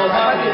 Gracias.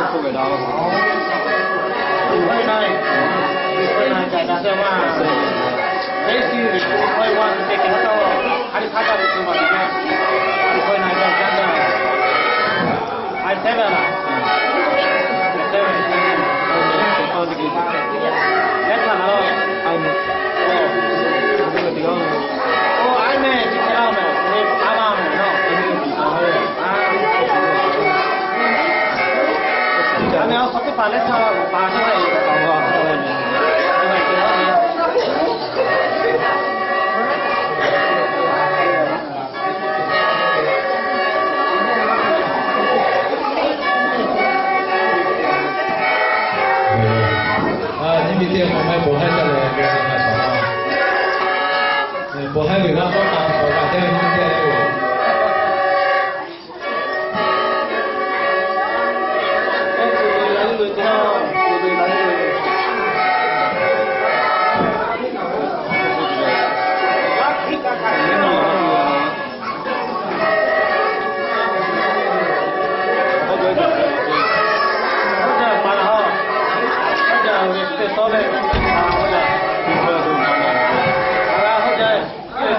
出给他了。会在大家嘛，类似于会往这个到还是他家的什么里面，会那个真的，还这个了，这个放这个，来看了，这个地方，暧昧就知道没，你打嘛没喏，还没有说的把那个把这个搞好，你们这方面不还是来给他们说啊？不还为他好打好打，这样你们这样。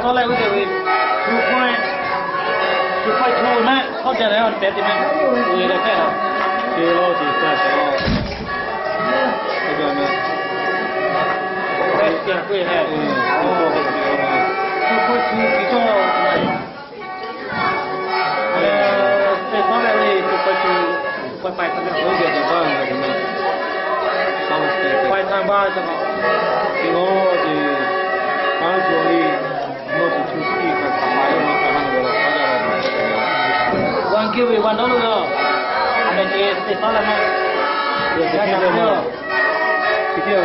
sau này có thể về chú quay thô nè không thể nào bé thì mình người là thế nào thì lo thì phải cho cái gì nữa bé tiền quê này chú quay chú kỹ cho thế sau này thì chú quay chú quay phải thằng nào bây giờ thì bao nhiêu tiền quay thằng ba cho nó thì nó thì bao nhiêu đi nó chỉ chú kỹ cái phải nó phải làm được phải làm one give one dollar rồi anh chị thì sau này thì cái gì nữa cái gì mà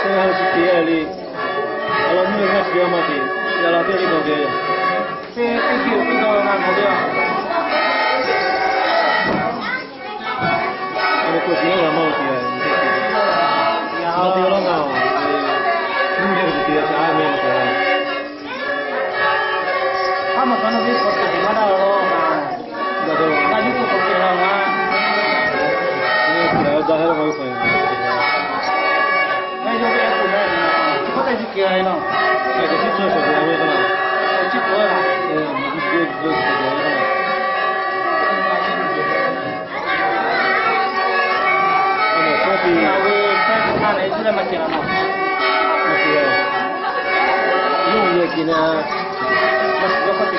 现在是第二例，阿拉没有看第二嘛的，阿拉第二例弄的。这个蛮好的。我过去也蛮好的，然后第二了嘛，中间是第二，下面是。他们可能是说自己买到了，那都，那你就不知道吗？因为第二在那个分。那就别不买了，不再去给了。那个去做手术为什么？去做了。你做手术为什么？那我看那是怎么讲呢？那是，用也给呢，那是个好的。